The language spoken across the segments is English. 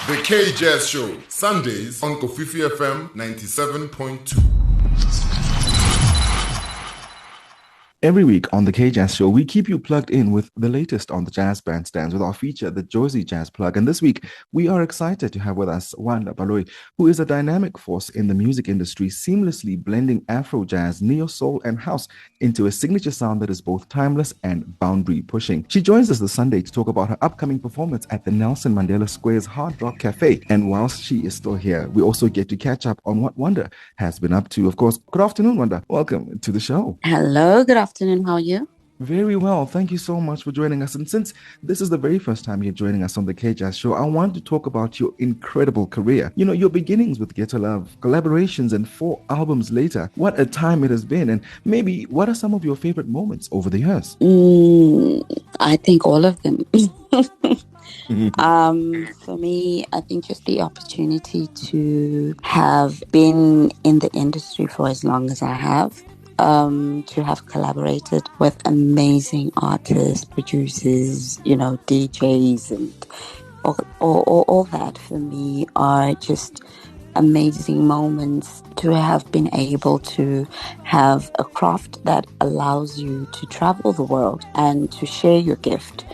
The K-Jazz Show, Sundays on Kofifi FM 97.2. Every week on the K-Jazz Show, we keep you plugged in with the latest on the jazz bandstands with our feature, the Jozi Jazz Plug. And this week, we are excited to have with us Wanda Baloyi, who is a dynamic force in the music industry, seamlessly blending Afro-Jazz, neo-soul, and house into a signature sound that is both timeless and boundary-pushing. She joins us this Sunday to talk about her upcoming performance at the Nelson Mandela Square's Hard Rock Cafe. And whilst she is still here, we also get to catch up on what Wanda has been up to. Of course, good afternoon, Wanda. Welcome to the show. Hello, good afternoon. How are you? Very well. Thank you so much for joining us. And since this is the very first time you're joining us on the K-Jazz Show, I want to talk about your incredible career. You know, your beginnings with Get to Love, collaborations, and 4 albums later. What a time it has been. And maybe what are some of your favorite moments over the years? I think all of them. For me, I think just the opportunity to have been in the industry for as long as I have. To have collaborated with amazing artists, producers, DJs, and all that for me are just amazing moments to have been able to have a craft that allows you to travel the world and to share your gift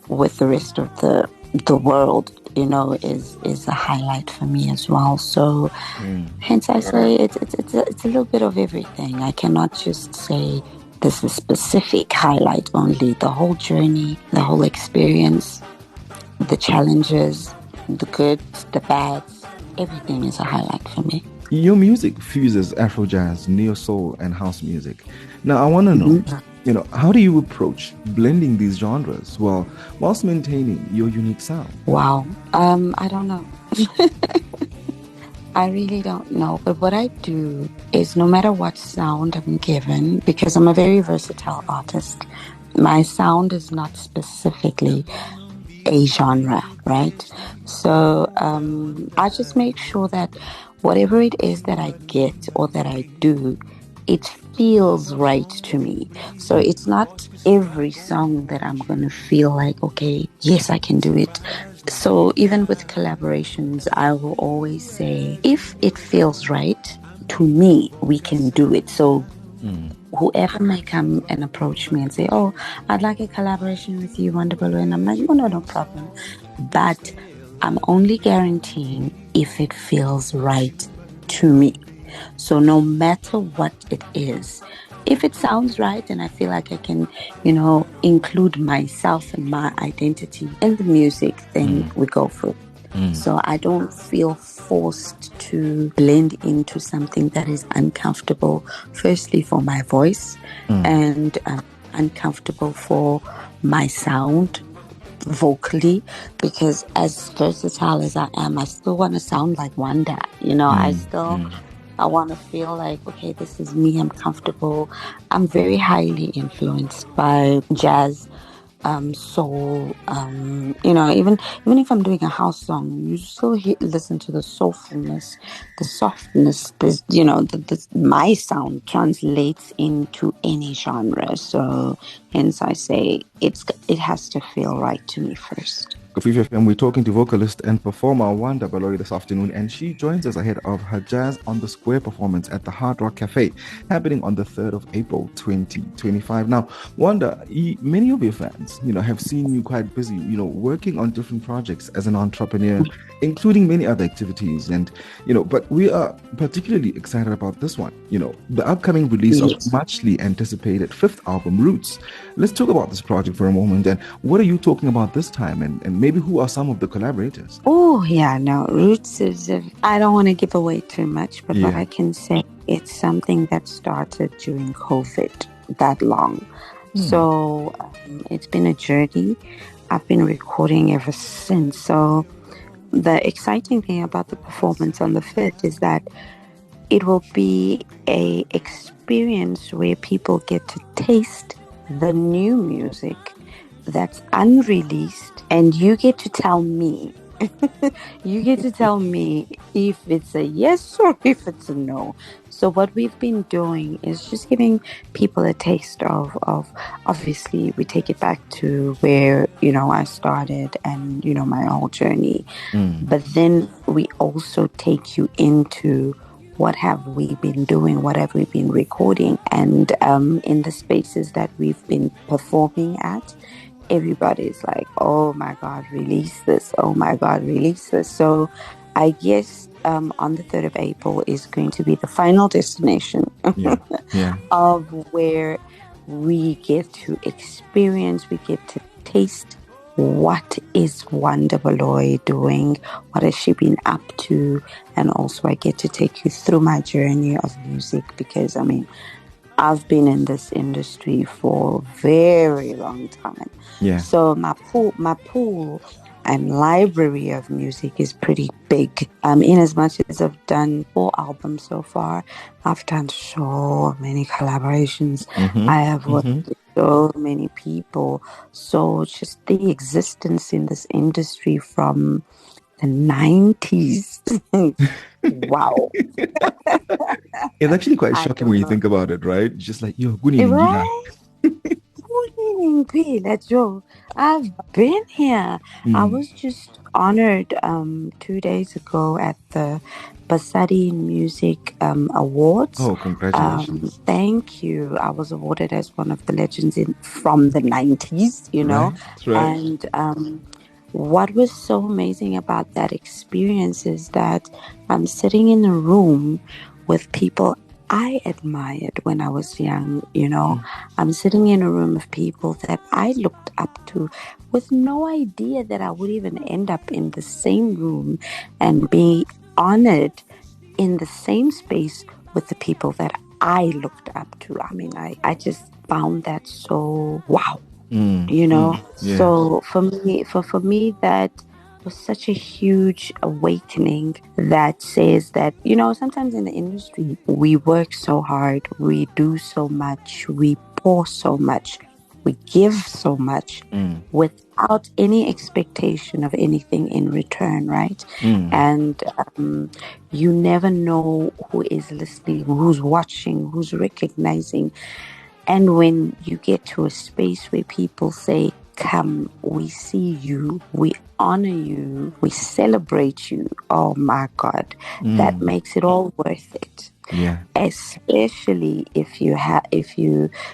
with the rest of the world. Is a highlight for me as well. So hence I say it's a little bit of everything. I cannot just say this is specific highlight only. The whole journey, the whole experience, the challenges, the goods, the bads, everything is a highlight for me. Your music fuses Afro-Jazz, neo-soul, and house music. Now, I want to know, how do you approach blending these genres whilst maintaining your unique sound? Wow. I don't know. I really don't know. But what I do is no matter what sound I'm given, because I'm a very versatile artist, my sound is not specifically a genre, right? So I just make sure that whatever it is that I get or that I do, it feels right to me. So it's not every song that I'm going to feel like, okay, yes, I can do it. So even with collaborations, I will always say, if it feels right to me, we can do it. So whoever may come and approach me and say, oh, I'd like a collaboration with you, Wanda Baloyi, and I'm like, no problem. But I'm only guaranteeing if it feels right to me. So no matter what it is, if it sounds right and I feel like I can, include myself and my identity in the music, then we go for it. So I don't feel forced to blend into something that is uncomfortable, firstly for my voice and uncomfortable for my sound vocally, because as versatile as I am, I still want to sound like Wanda. I want to feel like, okay, this is me, I'm comfortable. I'm very highly influenced by jazz, soul, even if I'm doing a house song, you still listen to the soulfulness, the softness, my sound translates into any genre. So hence I say it has to feel right to me first. Kofifi FM, we're talking to vocalist and performer Wanda Baloyi this afternoon, and she joins us ahead of her Jazz on the Square performance at the Hard Rock Cafe, happening on the 3rd of April, 2025. Now, Wanda, many of your fans, have seen you quite busy, working on different projects as an entrepreneur, including many other activities, and, but we are particularly excited about this one, the upcoming release of muchly anticipated 5th album, Roots. Let's talk about this project for a moment, and what are you talking about this time, and maybe who are some of the collaborators? Oh, yeah, no, Roots is, I don't want to give away too much, but what I can say, it's something that started during COVID, that long. So it's been a journey. I've been recording ever since. So the exciting thing about the performance on the 5th is that it will be a experience where people get to taste the new music that's unreleased, and you get to tell me You get to tell me if it's a yes or if it's a no. So what we've been doing is just giving people a taste of obviously we take it back to where, I started and, my whole journey. Mm. But then we also take you into what have we been doing, what have we been recording, and in the spaces that we've been performing at, everybody's like, oh my God, release this. Oh my God, release this. So I guess on the 3rd of April is going to be the final destination Yeah. Yeah. of where we get to experience, we get to taste what is Wanda Baloyi doing, what has she been up to, and also I get to take you through my journey of music because I've been in this industry for a very long time. Yeah. So my pool and library of music is pretty big. In as much as I've done 4 albums so far, I've done so many collaborations. Mm-hmm. I have worked Mm-hmm. with so many people. So just the existence in this industry from the 90s. Wow. It's actually quite I shocking don't when you know. think about it, right? Just like, yo, good evening, Gila. Right? Let's go. I've been here. I Mm. was just honored 2 days ago at the Basadi Music Awards. Oh, congratulations. Thank you. I was awarded as one of the legends from the 90s, Right? Right. and what was so amazing about that experience is that I'm sitting in a room with people I admired when I was young. Mm. I'm sitting in a room of people that I looked up to with no idea that I would even end up in the same room and be honored in the same space with the people that I looked up to. I just found that so wow. Mm. you know Mm. Yeah. so for me that was such a huge awakening that says that sometimes in the industry we work so hard, we do so much, we pour so much, we give so much Mm. without any expectation of anything in return, right? Mm. And you never know who is listening, who's watching, who's recognizing. And when you get to a space where people say, come, we see you, we honor you, we celebrate you, oh my God, that Mm. makes it all worth it. Yeah. Especially if you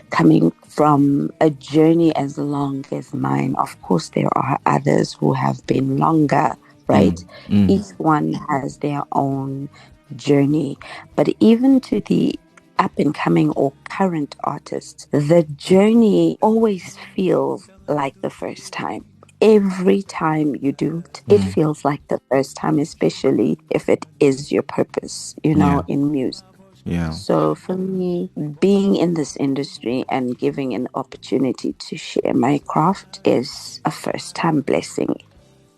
coming from a journey as long as mine. Of course, there are others who have been longer, right? Mm. Mm. Each one has their own journey. But even to the up and coming or current artists, the journey always feels like the first time. Every time you do it, it Mm. feels like the first time, especially if it is your purpose, Yeah. in music. Yeah. So for me, being in this industry and giving an opportunity to share my craft is a first time blessing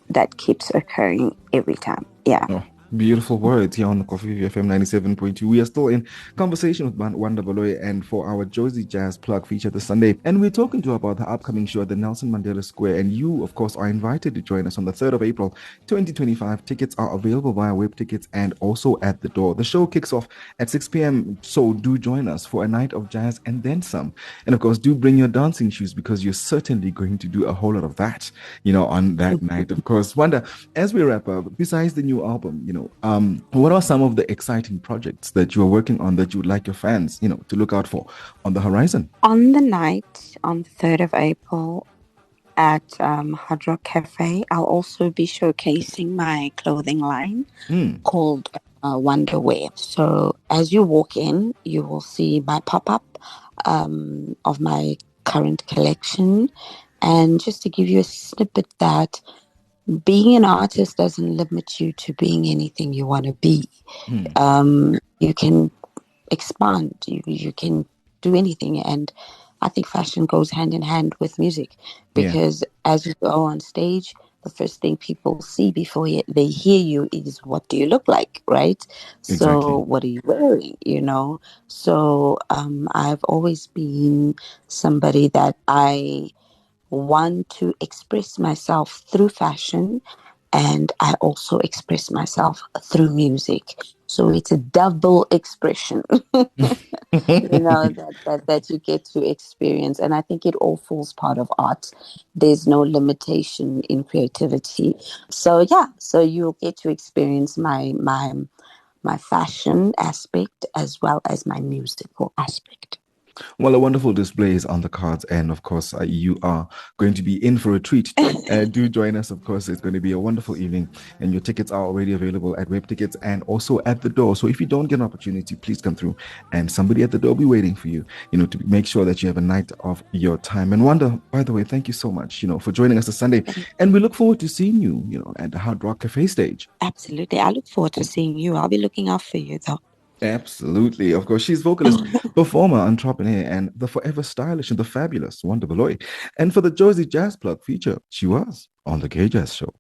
that keeps occurring every time. Yeah. Oh, beautiful words here on Coffee FM 97.2. We are still in conversation with Wanda Baloyi and for our Jozi Jazz Plug feature this Sunday. And we're talking to her about the upcoming show at the Nelson Mandela Square. And you, of course, are invited to join us on the 3rd of April, 2025. Tickets are available via web tickets and also at the door. The show kicks off at 6 p.m. So do join us for a night of jazz and then some. And of course, do bring your dancing shoes because you're certainly going to do a whole lot of that, on that night. Of course, Wanda, as we wrap up, besides the new album, what are some of the exciting projects that you are working on that you would like your fans, to look out for on the horizon? On the night, on the 3rd of April at Hard Rock Cafe, I'll also be showcasing my clothing line Mm. called Wonder Wear. So as you walk in, you will see my pop-up of my current collection. And just to give you a snippet that being an artist doesn't limit you to being anything you want to be. Mm. You can expand, you can do anything. And I think fashion goes hand in hand with music Yeah, because as you go on stage, the first thing people see before they hear you is what do you look like, right? So exactly. what are you wearing, So I've always been somebody that I want to express myself through fashion and I also express myself through music. So it's a double expression, that you get to experience. And I think it all falls part of art. There's no limitation in creativity. So so you'll get to experience my fashion aspect as well as my musical aspect. Well, a wonderful display is on the cards, and of course, you are going to be in for a treat. Do join us, of course. It's going to be a wonderful evening, and your tickets are already available at Web Tickets and also at the door. So if you don't get an opportunity, please come through, and somebody at the door will be waiting for you, to make sure that you have a night of your time. And Wanda, by the way, thank you so much, for joining us this Sunday, and we look forward to seeing you, at the Hard Rock Cafe stage. Absolutely. I look forward to seeing you. I'll be looking out for you, though. Absolutely. Of course, she's vocalist, performer, entrepreneur, and the forever stylish and the fabulous Wanda Baloyi. And for the Jozi Jazz Plug feature, she was on the K Jazz Show.